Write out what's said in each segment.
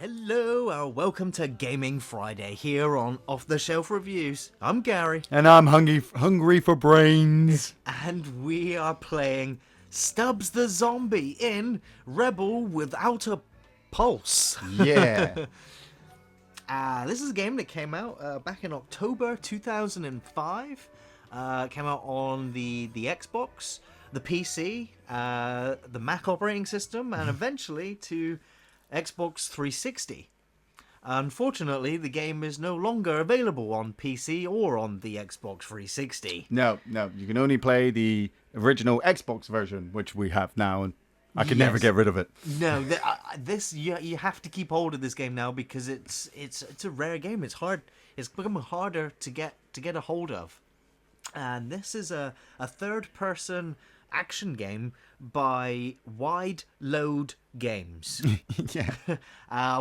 Hello, welcome to Gaming Friday here on Off the Shelf Reviews. I'm Gary. And I'm hungry for brains. And we are playing Stubbs the Zombie in Rebel Without a Pulse. Yeah. This is a game that came out back in October 2005. It came out on the Xbox, the PC, the Mac operating system, and eventually to Xbox 360. Unfortunately, the game is no longer available on PC or on the Xbox 360. No, you can only play the original Xbox version, which we have now, and I can never get rid of it. No, this you have to keep hold of this game now because it's a rare game. It's hard. It's becoming harder to get a hold of. And this is a third-person action game by Wide Load Games. Yeah.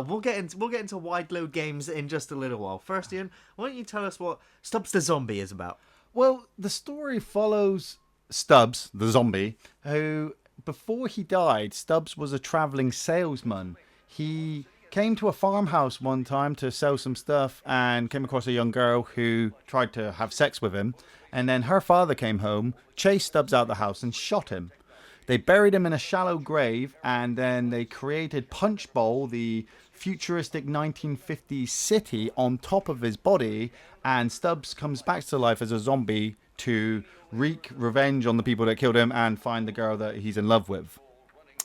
We'll get into Wide Load Games in just a little while. First, Iain, why don't you tell us what Stubbs the Zombie is about? Well, the story follows Stubbs, the zombie, who, before he died, Stubbs was a traveling salesman. He came to a farmhouse one time to sell some stuff and came across a young girl who tried to have sex with him. And then her father came home, chased Stubbs out the house and shot him. They buried him in a shallow grave, and then they created Punch Bowl, the futuristic 1950s city, on top of his body, and Stubbs comes back to life as a zombie to wreak revenge on the people that killed him and find the girl that he's in love with.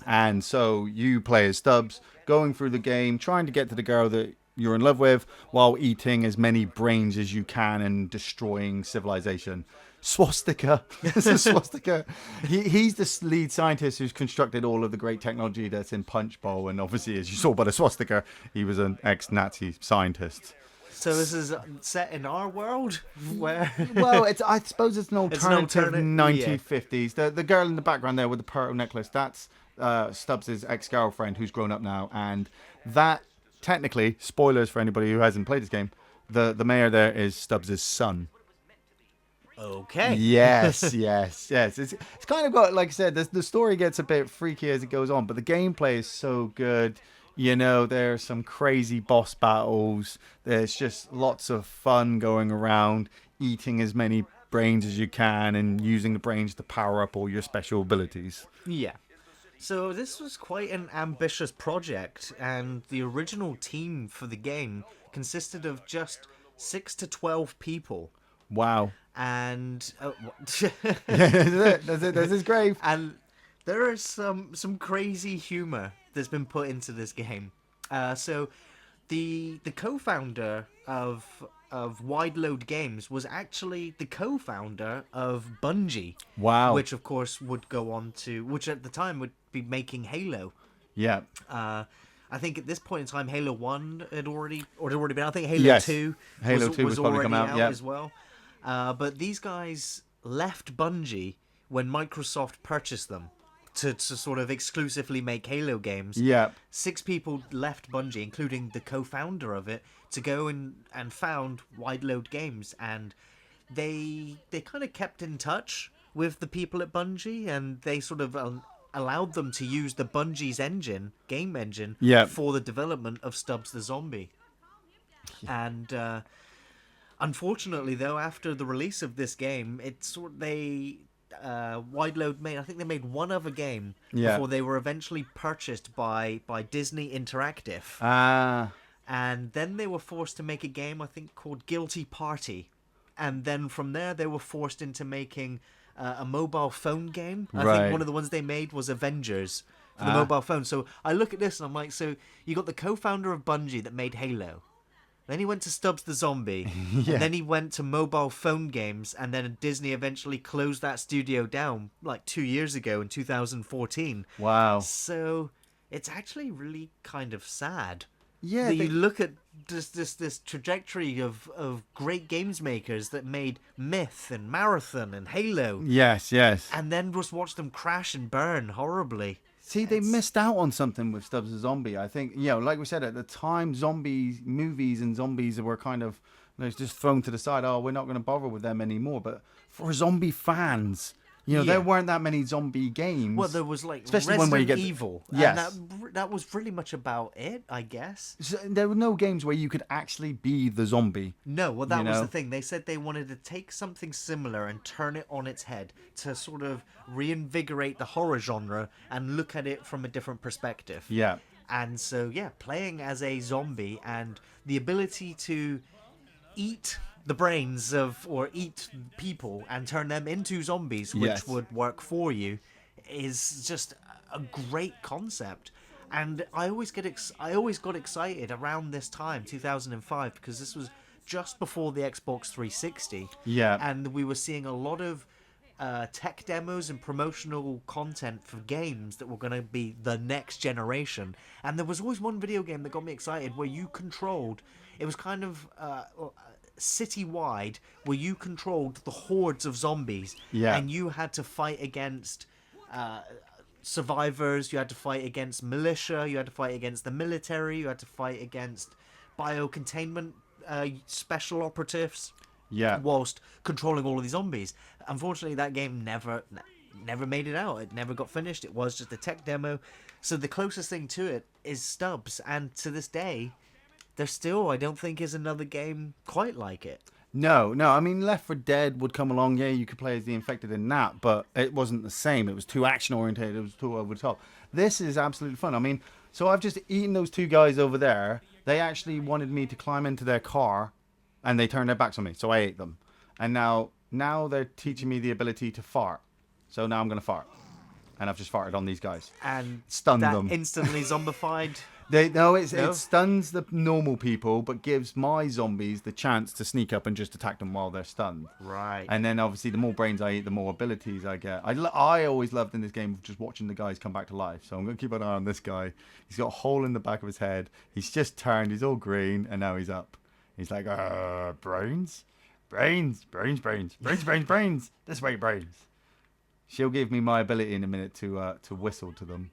And so you play as Stubbs, going through the game, trying to get to the girl that you're in love with, while eating as many brains as you can and destroying civilization. Swastika. This is Swastika. He's the lead scientist who's constructed all of the great technology that's in Punch Bowl, and obviously, as you saw by the swastika, he was an ex-Nazi scientist. So this is set in our world, where Well, I suppose it's an alternative alternate- 1950s. The girl in the background there with the pearl necklace, that's Stubbs' ex-girlfriend who's grown up now, and that, technically, spoilers for anybody who hasn't played this game, the mayor there is Stubbs' son. Okay. Yes. It's kind of got, like I said, the story gets a bit freaky as it goes on, but the gameplay is so good. You know, there's some crazy boss battles. There's just lots of fun going around, eating as many brains as you can and using the brains to power up all your special abilities. Yeah. So this was quite an ambitious project, and the original team for the game consisted of just 6 to 12 people. Wow. And That's it. That's his grave. and there is some crazy humor that's been put into this game. So the co-founder of Wide Load Games was actually the co-founder of Bungie. Wow. Which of course would go on to, which at the time would be making Halo. Yeah. I think at this point in time, Halo 1 had already been. I think Halo 2 Halo 2 was probably already come out, as well. But these guys left Bungie when Microsoft purchased them to sort of exclusively make Halo games. Yeah. 6 people left Bungie, including the co-founder of it, to go and found Wide Load Games. And they kind of kept in touch with the people at Bungie, and they sort of allowed them to use the Bungie's game engine, for the development of Stubbs the Zombie. And unfortunately, though, after the release of this game, Wide Load made, I think they made one other game before they were eventually purchased by Disney Interactive. And then they were forced to make a game, I think, called Guilty Party. And then from there, they were forced into making a mobile phone game. I think one of the ones they made was Avengers for the mobile phone. So I look at this and I'm like, so you got the co-founder of Bungie that made Halo. Then he went to Stubbs the Zombie. And then he went to mobile phone games. And then Disney eventually closed that studio down like 2 years ago in 2014. Wow. So it's actually really kind of sad. Yeah. You look at this trajectory of great games makers that made Myth and Marathon and Halo. Yes. And then just watch them crash and burn horribly. See, they missed out on something with Stubbs the Zombie. I think, like we said, at the time, zombie movies and zombies were kind of just thrown to the side. Oh, we're not going to bother with them anymore. But for zombie fans, You know, there weren't that many zombie games. Well, there was like especially Resident when you get Evil. Yes. And that was pretty much about it, I guess. So there were no games where you could actually be the zombie. No, well, that was the thing. They said they wanted to take something similar and turn it on its head to sort of reinvigorate the horror genre and look at it from a different perspective. Yeah. And so, playing as a zombie and the ability to eat the brains of, or eat people and turn them into zombies, which would work for you, is just a great concept. And I always got excited around this time, 2005, because this was just before the Xbox 360. Yeah. And we were seeing a lot of tech demos and promotional content for games that were going to be the next generation. And there was always one video game that got me excited where you controlled, it was kind of city-wide, where you controlled the hordes of zombies. Yeah. And you had to fight against survivors, you had to fight against militia, you had to fight against the military, you had to fight against biocontainment special operatives. Yeah. Whilst controlling all of these zombies. Unfortunately, that game never made it out. It never got finished. It was just a tech demo. So the closest thing to it is Stubbs, and to this day, there still, I don't think, is another game quite like it. No. I mean, Left 4 Dead would come along. Yeah, you could play as the infected in that, but it wasn't the same. It was too action-oriented. It was too over the top. This is absolutely fun. I mean, so I've just eaten those two guys over there. They actually wanted me to climb into their car, and they turned their backs on me, so I ate them. And now they're teaching me the ability to fart. So now I'm going to fart. And I've just farted on these guys. And stunned them. Instantly zombified. It stuns the normal people, but gives my zombies the chance to sneak up and just attack them while they're stunned. Right. And then obviously the more brains I eat, the more abilities I get. I always loved in this game just watching the guys come back to life. So I'm going to keep an eye on this guy. He's got a hole in the back of his head. He's just turned. He's all green, and now he's up. He's like, brains. This way, brains. She'll give me my ability in a minute to whistle to them.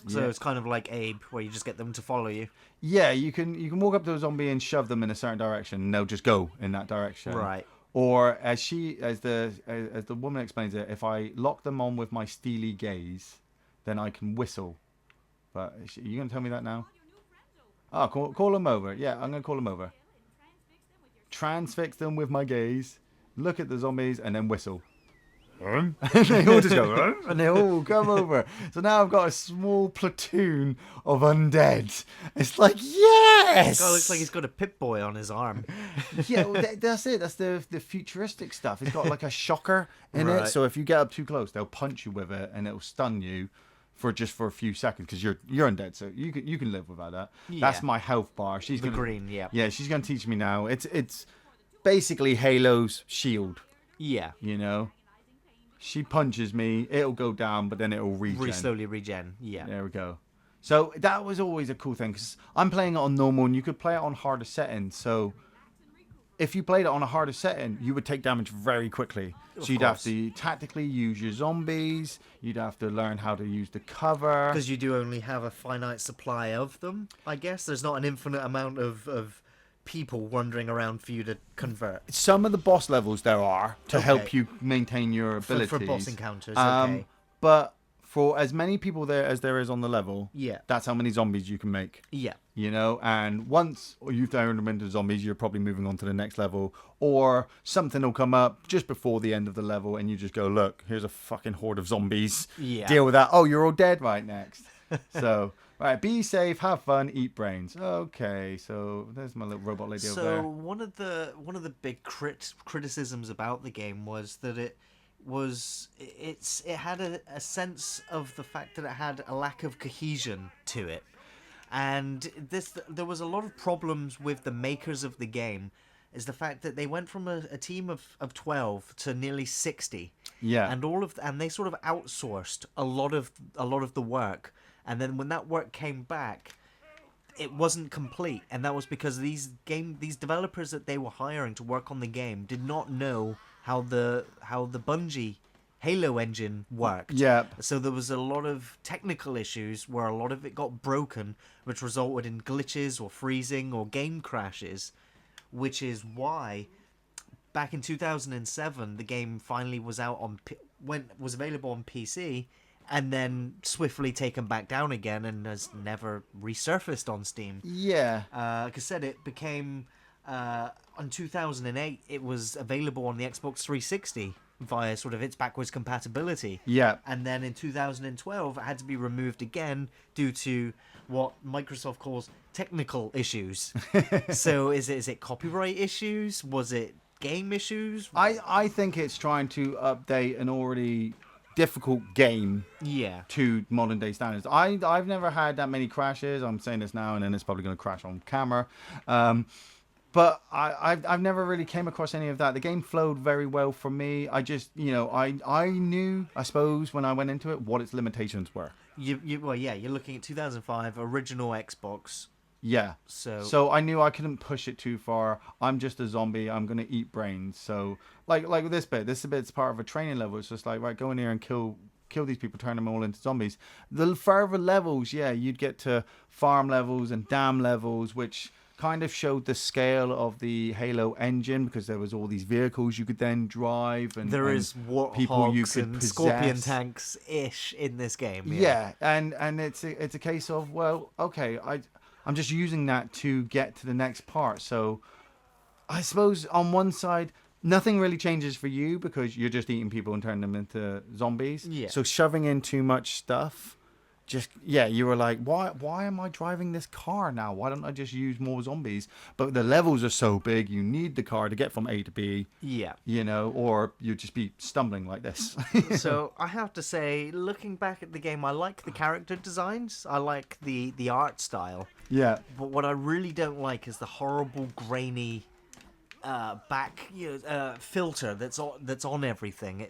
So it's kind of like Abe, where you just get them to follow you. Yeah, you can walk up to a zombie and shove them in a certain direction, and they'll just go in that direction. Right. Or as the woman explains it, if I lock them on with my steely gaze, then I can whistle. But are you going to tell me that now? Oh, call them over. Yeah, I'm going to call them over. Transfix them with my gaze, look at the zombies, and then whistle. And they all just go, and they all come over. So now I've got a small platoon of undead. It's like, yes! God, looks like he's got a Pip-Boy on his arm. Yeah, well, that's it. That's the futuristic stuff. It's got like a shocker in it. So if you get up too close, they'll punch you with it, and it'll stun you for a few seconds, because you're undead, so you can live without that. Yeah. That's my health bar. She's green, yeah. Yeah, she's gonna teach me now. It's basically Halo's shield. Yeah. You know, she punches me, it'll go down, but then it'll regen. Slowly regen. Yeah. There we go. So that was always a cool thing, because I'm playing it on normal, and you could play it on harder settings. So if you played it on a harder setting, you would take damage very quickly. So you'd have to tactically use your zombies. You'd have to learn how to use the cover. Because you do only have a finite supply of them, I guess. There's not an infinite amount of people wandering around for you to convert. Some of the boss levels there are to help you maintain your abilities. For boss encounters, okay. But for as many people there as there is on the level, yeah, that's how many zombies you can make. Yeah. You know, and once you've turned them into zombies, you're probably moving on to the next level, or something will come up just before the end of the level, and you just go, look, here's a fucking horde of zombies. Yeah. Deal with that. Oh, you're all dead right next. So, right, be safe, have fun, eat brains. Okay, so there's my little robot lady over there. So one of the big criticisms about the game was that it had a sense of the fact that it had a lack of cohesion to it. And there was a lot of problems with the makers of the game, is the fact that they went from a team of 12 to nearly 60. Yeah. And they sort of outsourced a lot of the work. And then when that work came back, it wasn't complete. And that was because these developers that they were hiring to work on the game did not know how the Bungie Halo engine worked. Yeah. So there was a lot of technical issues where a lot of it got broken, which resulted in glitches or freezing or game crashes, which is why back in 2007, the game finally was out on was available on PC, and then swiftly taken back down again, and has never resurfaced on Steam. Yeah. Like I said, it became on 2008. It was available on the Xbox 360 via sort of its backwards compatibility. Yeah. And then in 2012, it had to be removed again due to what Microsoft calls technical issues. So is it copyright issues? Was it game issues? I think it's trying to update an already difficult game to modern day standards. I've never had that many crashes. I'm saying this now, and then it's probably going to crash on camera. But I've never really came across any of that. The game flowed very well for me. I just, I knew, I suppose, when I went into it, what its limitations were. Well, you're looking at 2005 original Xbox. Yeah. So I knew I couldn't push it too far. I'm just a zombie. I'm gonna eat brains. So like with this bit's part of a training level. It's just like, right, go in here and kill these people, turn them all into zombies. The further levels, you'd get to farm levels and dam levels, which kind of showed the scale of the Halo engine, because there was all these vehicles you could then drive, and there is people you warthogs could and possess. scorpion tanks ish in this game. Yeah, and it's a case of, well, okay, I'm just using that to get to the next part. So I suppose on one side, nothing really changes for you because you're just eating people and turning them into zombies. Yeah. So shoving in too much stuff, you were like, why am I driving this car now? Why don't I just use more zombies? But the levels are so big, you need the car to get from A to B. Yeah. Or you'd just be stumbling like this. So I have to say, looking back at the game, I like the character designs. I like the art style. Yeah. But what I really don't like is the horrible grainy filter that's on everything.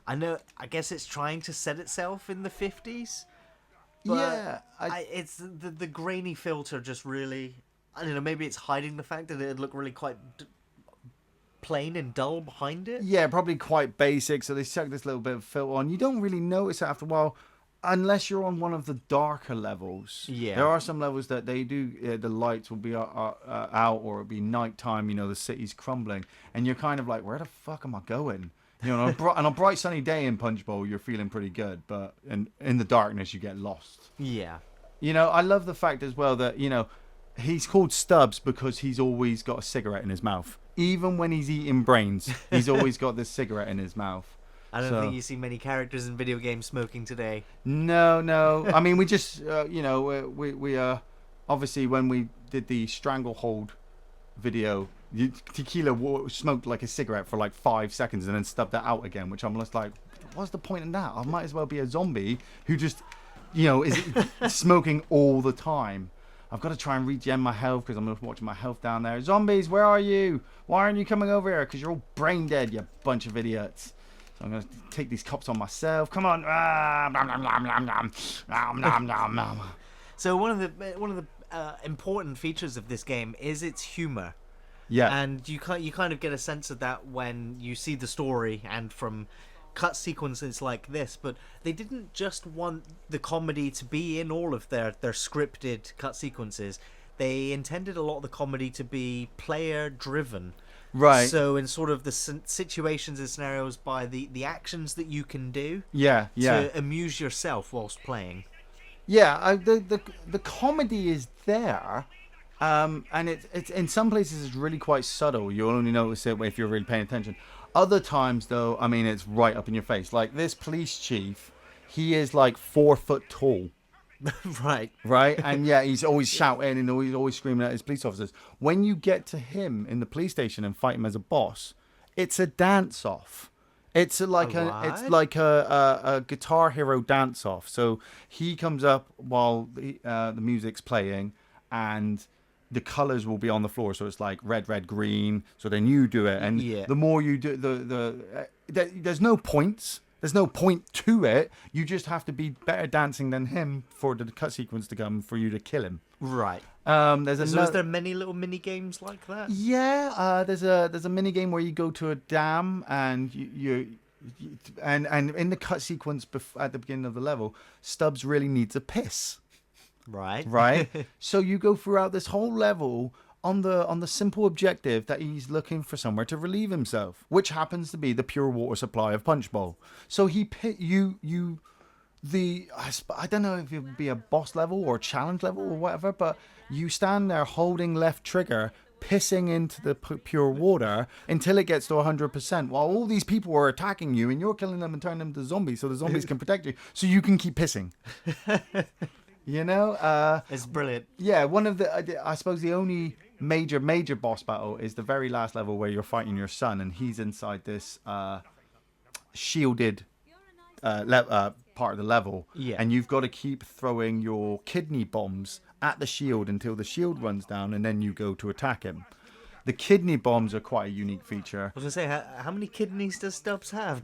I guess it's trying to set itself in the 50s. But it's the grainy filter just really, I don't know, maybe it's hiding the fact that it'd look really quite plain and dull behind it. Yeah, probably quite basic. So they stuck this little bit of filter on. You don't really notice it after a while, unless you're on one of the darker levels. Yeah. There are some levels that they do, the lights will be out, or it'll be nighttime, the city's crumbling. And you're kind of like, where the fuck am I going? On a bright sunny day in Punch Bowl, you're feeling pretty good, but in the darkness, you get lost. Yeah. I love the fact as well that, he's called Stubbs because he's always got a cigarette in his mouth. Even when he's eating brains, he's always got this cigarette in his mouth. I don't think you see many characters in video games smoking today. No. I mean, we just, we obviously when we did the Stranglehold video, Tequila smoked like a cigarette for like 5 seconds and then stubbed that out again, which I'm just like, what's the point in that? I might as well be a zombie who just, is smoking all the time. I've got to try and regen my health because I'm watching my health down there. Zombies, where are you? Why aren't you coming over here? Because you're all brain dead, you bunch of idiots. So I'm going to take these cops on myself. Come on. So one of the important features of this game is its humor. Yeah. And you kind of get a sense of that when you see the story and from cut sequences like this. But they didn't just want the comedy to be in all of their scripted cut sequences. They intended a lot of the comedy to be player driven. Right. So in sort of the situations and scenarios by the actions that you can do. Yeah. To amuse yourself whilst playing. Yeah. The comedy is there. And it's in some places it's really quite subtle. You'll only notice it if you're really paying attention. Other times, though, I mean, it's right up in your face. Like this police chief, he is like 4 foot tall. Right. And he's always shouting and he's always screaming at his police officers. When you get to him in the police station and fight him as a boss, it's a dance off. It's like a Guitar Hero dance off. So he comes up while the music's playing and the colors will be on the floor, so it's like red, green. So then you do it, and the more you do, there's no points. There's no point to it. You just have to be better dancing than him for the cut sequence to come for you to kill him. Right. Is there many little mini games like that? Yeah. There's a mini game where you go to a dam and and in the cut sequence at the beginning of the level, Stubbs really needs a piss. Right. Right. So you go throughout this whole level on the simple objective that he's looking for somewhere to relieve himself, which happens to be the pure water supply of Punch Bowl. So he pit you I don't know if it would be a boss level or challenge level or whatever, but you stand there holding left trigger, pissing into the pure water until it gets to 100%, while all these people are attacking you and you're killing them and turning them to zombies so the zombies can protect you, so you can keep pissing. You know, it's brilliant. Yeah, one of the I suppose the only major boss battle is the very last level where you're fighting your son and he's inside this shielded part of the level, and you've got to keep throwing your kidney bombs at the shield until the shield runs down, and then you go to attack him. The kidney bombs are quite a unique feature. I was gonna say, how many kidneys does Stubbs have?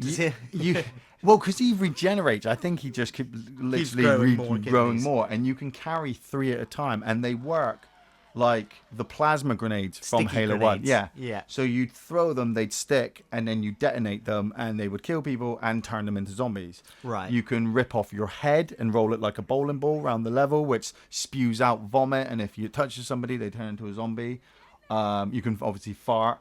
Well, because he regenerates. I think he just keeps growing more, and you can carry 3 at a time, and they work like the plasma grenades from Halo 1. Yeah. So you'd throw them, they'd stick, and then you detonate them, and they would kill people and turn them into zombies. Right. You can rip off your head and roll it like a bowling ball around the level, which spews out vomit, and if you touch somebody, they turn into a zombie. You can obviously fart,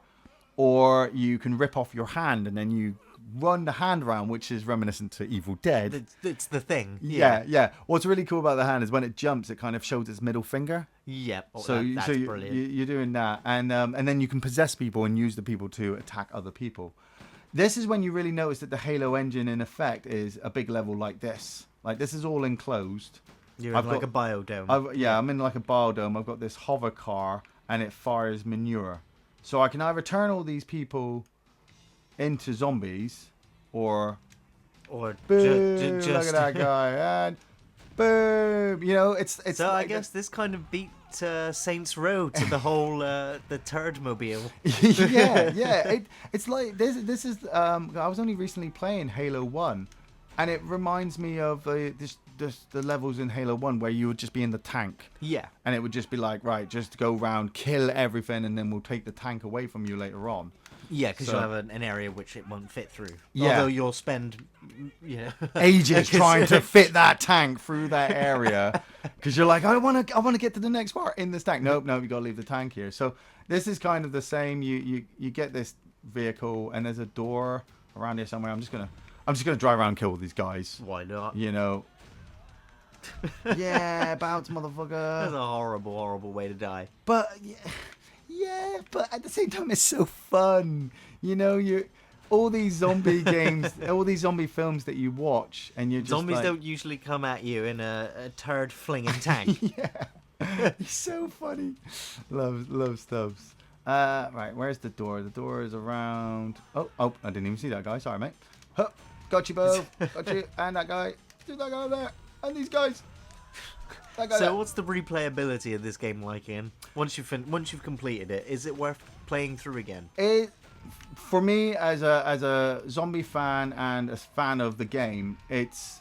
or you can rip off your hand, and then you run the hand around, which is reminiscent to Evil Dead. It's the thing. Yeah. What's really cool about the hand is when it jumps, it kind of shows its middle finger. Yep. That's brilliant. You're doing that, and then you can possess people and use the people to attack other people. This is when you really notice that the Halo engine, in effect, is a big level like this. Like this is all enclosed. You're in like a biodome. I'm in like a biodome. I've got this hover car, and it fires manure. So I can either turn all these people into zombies, or boom, just look at that guy, and boom. You know, it's. So like I guess this kind of beat Saints Row to the whole the turd mobile. yeah. It's like this is. I was only recently playing Halo 1, and it reminds me of the levels in Halo 1 where you would just be in the tank. Yeah. And it would just be like, right, just go round, kill everything, and then we'll take the tank away from you later on. Yeah, because you'll have an area which it won't fit through. Yeah. Although you'll spend, ages trying to fit that tank through that area, because you're like, I want to get to the next part in this tank. Nope, you got to leave the tank here. So this is kind of the same. You get this vehicle, and there's a door around here somewhere. I'm just gonna drive around and kill all these guys. Why not? You know. Yeah, bounce, motherfucker. That's a horrible way to die. But yeah, but at the same time, it's so fun. You know, all these zombie games, all these zombie films that you watch, and you're just zombies don't usually come at you in a turd flinging tank. Yeah, he's so funny. Love Stubbs. Right, where's the door? The door is around. Oh, I didn't even see that guy. Sorry, mate. Huh, got you both. Got you, and that guy. Do that guy over there. And these guys. So what's the replayability of this game like, Iain? Once you've completed it, is it worth playing through again? For me, as a zombie fan and a fan of the game, it's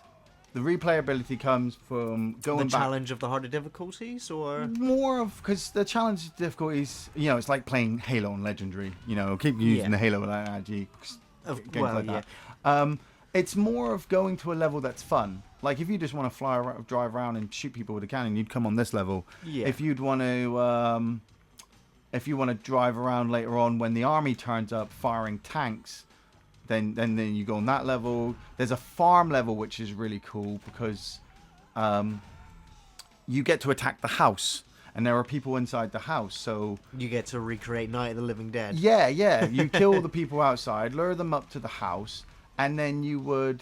the replayability comes from going the challenge of the harder difficulties, or more of because the challenge difficulties. You know, it's like playing Halo and Legendary. You know, keep using the Halo analogy. It's more of going to a level that's fun. Like if you just want to drive around and shoot people with a cannon, you'd come on this level. Yeah. If you want to drive around later on when the army turns up firing tanks, then you go on that level. There's a farm level which is really cool because you get to attack the house. And there are people inside the house, so you get to recreate Night of the Living Dead. Yeah. You kill the people outside, lure them up to the house, and then you would.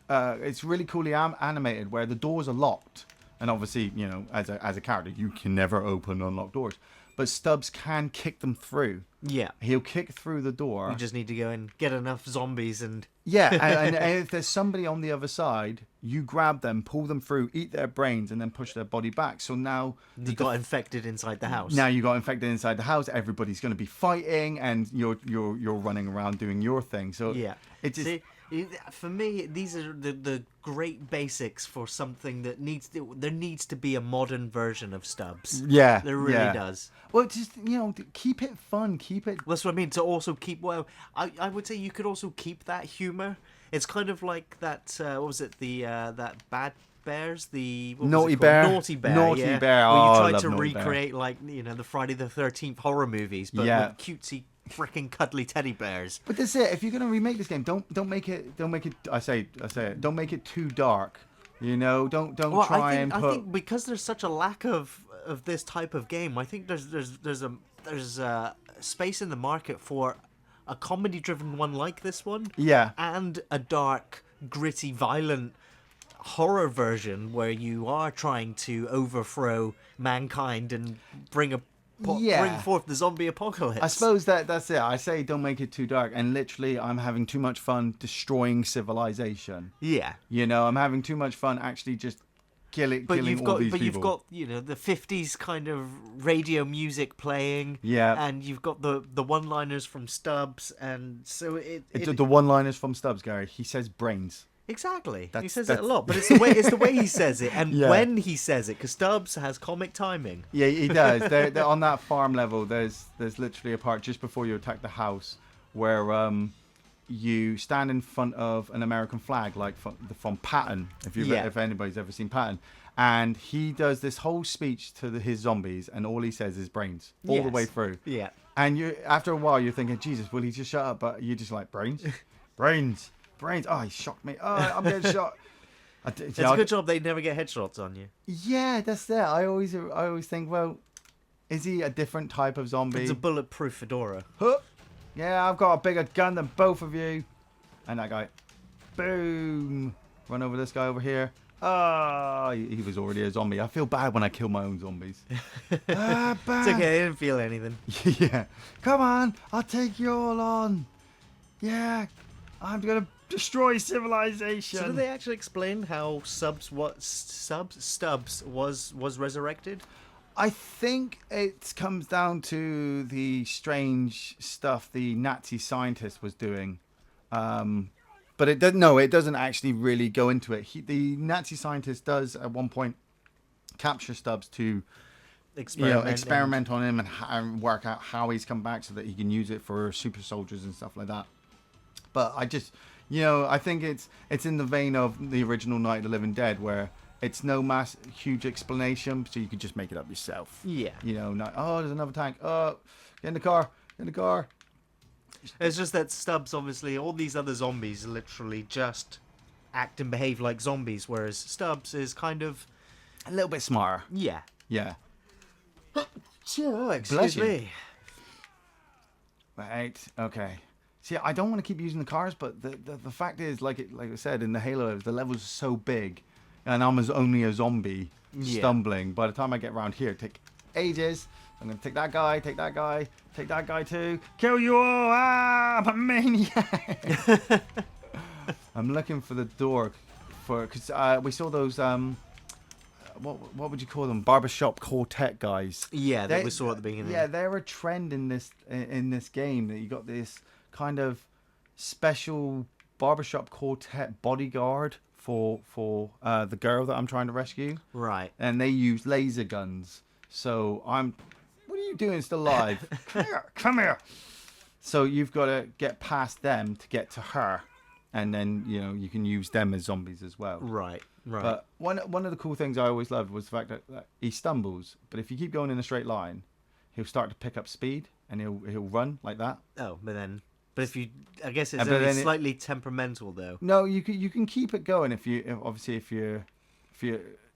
It's really coolly animated where the doors are locked, and obviously, you know, as a character, you can never open unlocked doors, but Stubbs can kick them through. Yeah, he'll kick through the door. You just need to go and get enough zombies and. Yeah, and if there's somebody on the other side, you grab them, pull them through, eat their brains, and then push their body back. So now you got infected inside the house. Now you got infected inside the house. Everybody's going to be fighting, and you're running around doing your thing. So yeah, it just. For me, these are the great basics for something that there needs to be a modern version of Stubbs. Yeah, there really does. Well, just keep it fun, keep it. That's what I mean. To also keep I would say you could also keep that humor. It's kind of like that. What was it? The that bad bears, the Naughty Bear. Naughty Bear, Naughty yeah, Bear. where you I tried love to Naughty Bear. recreate like the Friday the 13th horror movies, but with cutesy freaking cuddly teddy bears. But that's it. If you're gonna remake this game, don't make it. I say it. Don't make it too dark. Don't try and put. I think because there's such a lack of this type of game, I think there's a space in the market for a comedy-driven one like this one. Yeah. And a dark, gritty, violent horror version where you are trying to overthrow mankind and bring forth the zombie apocalypse. I suppose that's it. I say don't make it too dark, and literally I'm having too much fun destroying civilization. Yeah. I'm having too much fun actually just killing all these people. But you've got the 50s kind of radio music playing. Yeah. And you've got the one-liners from Stubbs, and so the one-liners from Stubbs, Gary. He says brains. Exactly. He says it a lot, but it's the way he says it, and when he says it, because Stubbs has comic timing. Yeah, he does. They're on that farm level. There's literally a part just before you attack the house where you stand in front of an American flag, like from Patton, if anybody's ever seen Patton, and he does this whole speech to his zombies, and all he says is brains all the way through. Yeah. And after a while, you're thinking, Jesus, will he just shut up? But you're just like, brains, brains. Brains. Oh, he shocked me. Oh, I'm getting shot. It's a good job they never get headshots on you. Yeah, that's it. I always think, well, is he a different type of zombie? It's a bulletproof fedora. Huh? Yeah, I've got a bigger gun than both of you. And that guy, boom, run over this guy over here. Oh, he was already a zombie. I feel bad when I kill my own zombies. Bad. It's okay. I didn't feel anything. Yeah. Come on, I'll take you all on. Yeah, I'm gonna destroy civilization. So did they actually explain how Stubbs was resurrected? I think it comes down to the strange stuff the Nazi scientist was doing, but it doesn't actually really go into it. The Nazi scientist does at one point capture Stubbs to experiment on him and work out how he's come back so that he can use it for super soldiers and stuff like that. But I just. I think it's in the vein of the original Night of the Living Dead, where it's no huge explanation, so you can just make it up yourself. Yeah. There's another tank. Oh, get in the car. It's just that Stubbs, obviously, all these other zombies literally just act and behave like zombies, whereas Stubbs is kind of a little bit smarter. Yeah. Yeah. Excuse me. Right. Okay. See, I don't want to keep using the cars, but the fact is, like I said, in the Halo, the levels are so big, and I'm only a zombie stumbling. By the time I get around here, it takes ages. I'm going to take that guy too. Kill you all! Ah, I'm a maniac! I'm looking for the door, because we saw those, what would you call them? Barbershop quartet guys. Yeah, that we saw at the beginning. Yeah, they're a trend in this game, that you got this kind of special barbershop quartet bodyguard for the girl that I'm trying to rescue. Right. And they use laser guns. So what are you doing still alive? Come here. So you've got to get past them to get to her. And then, you can use them as zombies as well. Right. But one of the cool things I always loved was the fact that he stumbles. But if you keep going in a straight line, he'll start to pick up speed and he'll run like that. Oh, but if you, I guess it's only slightly temperamental though. No, you can keep it going if you're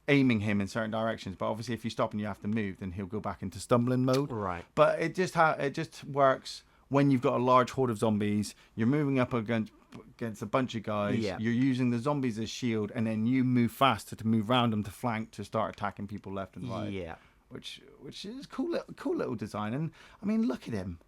aiming him in certain directions. But obviously, if you stop and you have to move, then he'll go back into stumbling mode. Right. But it just works when you've got a large horde of zombies. You're moving up against a bunch of guys. Yeah. You're using the zombies as shield, and then you move faster to move around them to flank to start attacking people left and right. Yeah. Which is cool little design. And I mean, look at him.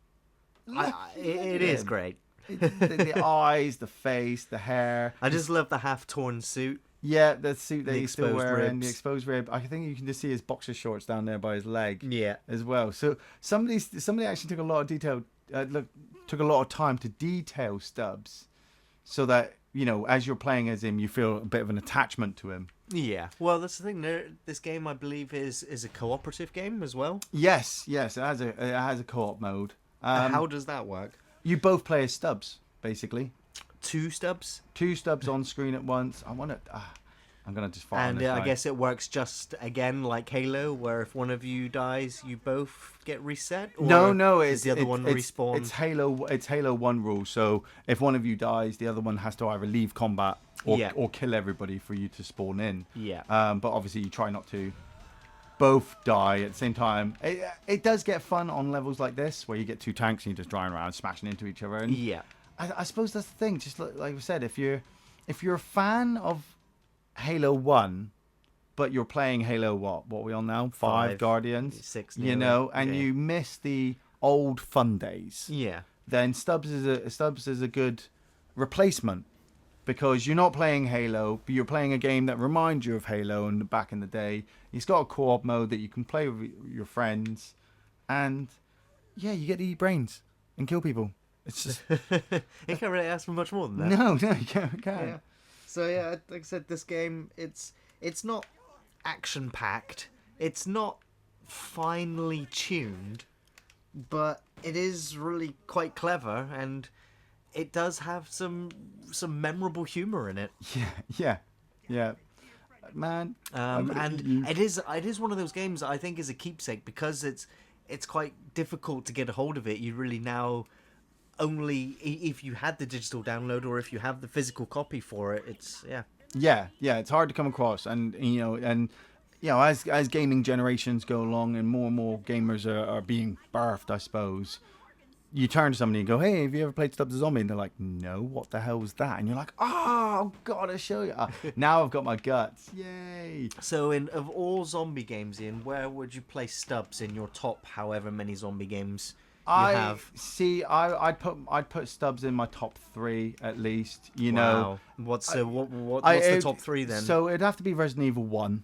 It is great. The eyes, the face, the hair. I just love the half-torn suit. Yeah, the suit that he's still wearing, ribs. the exposed rib. I think you can just see his boxer shorts down there by his leg. Yeah, as well. So somebody actually took a lot of detail. Took a lot of time to detail Stubbs, so that as you're playing as him, you feel a bit of an attachment to him. Yeah. Well, that's the thing. This game, I believe, is a cooperative game as well. Yes. It has a co-op mode. How does that work? You both play as Stubbs, basically. Two Stubbs? Two Stubbs on screen at once. I want to... I'm gonna just fire. And I guess it works just again like Halo, where if one of you dies, you both get reset. Or no, it's the other one respawn. It's Halo 1 rule. So if one of you dies, the other one has to either leave combat or kill everybody for you to spawn in. Yeah. But obviously you try not to both die at the same time. It does get fun on levels like this where you get two tanks and you're just driving around smashing into each other. And yeah. I suppose that's the thing. Just like we said, if you're a fan of Halo 1, but you're playing Halo what are we on now? 5 Guardians, 6, you know, and you miss the old fun days. Yeah. Then Stubbs is a good replacement, because you're not playing Halo, but you're playing a game that reminds you of Halo and back in the day. It's got a co-op mode that you can play with your friends, and yeah, you get to eat brains and kill people. It's just you can't really ask for much more than that. No, you can't. Yeah. So yeah, like I said, this game it's not action packed. It's not finely tuned, but it is really quite clever, and it does have some memorable humor in it. Yeah, man. And it is one of those games that I think is a keepsake, because it's quite difficult to get a hold of it. You really now only if you had the digital download or if you have the physical copy for it. It's it's hard to come across, and as gaming generations go along and more gamers are being birthed, I suppose, you turn to somebody and go, hey, have you ever played Stubbs the Zombie? And they're like, no, what the hell was that? And you're like, oh god, I'll show you. Now I've got my guts. Yay. So of all zombie games, Ian, where would you place Stubbs in your top however many zombie games I'd put Stubbs in my top 3 at least. Know, what's the top 3 then? So it'd have to be Resident Evil 1.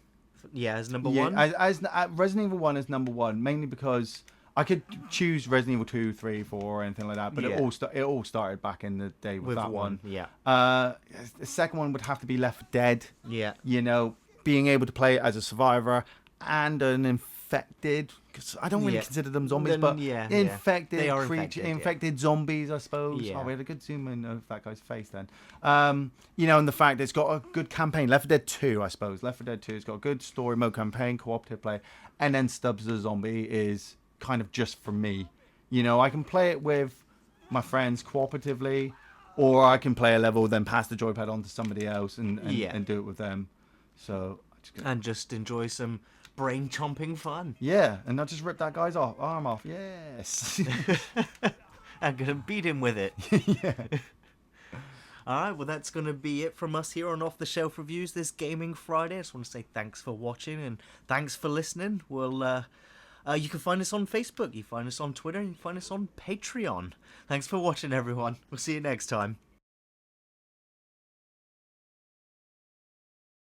Yeah, as number 1. As Resident Evil 1 is number 1, mainly because I could choose Resident Evil 2, 3, 4, or anything like that, but it all started back in the day with that one. Yeah. The second one would have to be Left 4 Dead. Yeah. Being able to play it as a survivor and an infected, because I don't really consider them zombies, but infected they are infected zombies, I suppose. Yeah. Oh, we had a good zoom in of that guy's face then. And the fact that it's got a good campaign. Left 4 Dead 2, I suppose. Left 4 Dead 2 has got a good story mode campaign, cooperative play, and then Stubbs the Zombie is kind of just for me. I can play it with my friends cooperatively, or I can play a level, then pass the joypad on to somebody else and do it with them. So just enjoy some brain chomping fun. Yeah, and not just rip that guy's arm off. Yes. I'm gonna beat him with it. Yeah. Alright, well that's gonna be it from us here on Off the Shelf Reviews this Gaming Friday. I just want to say thanks for watching and thanks for listening. We'll you can find us on Facebook, you can find us on Twitter, and you can find us on Patreon. Thanks for watching, everyone. We'll see you next time.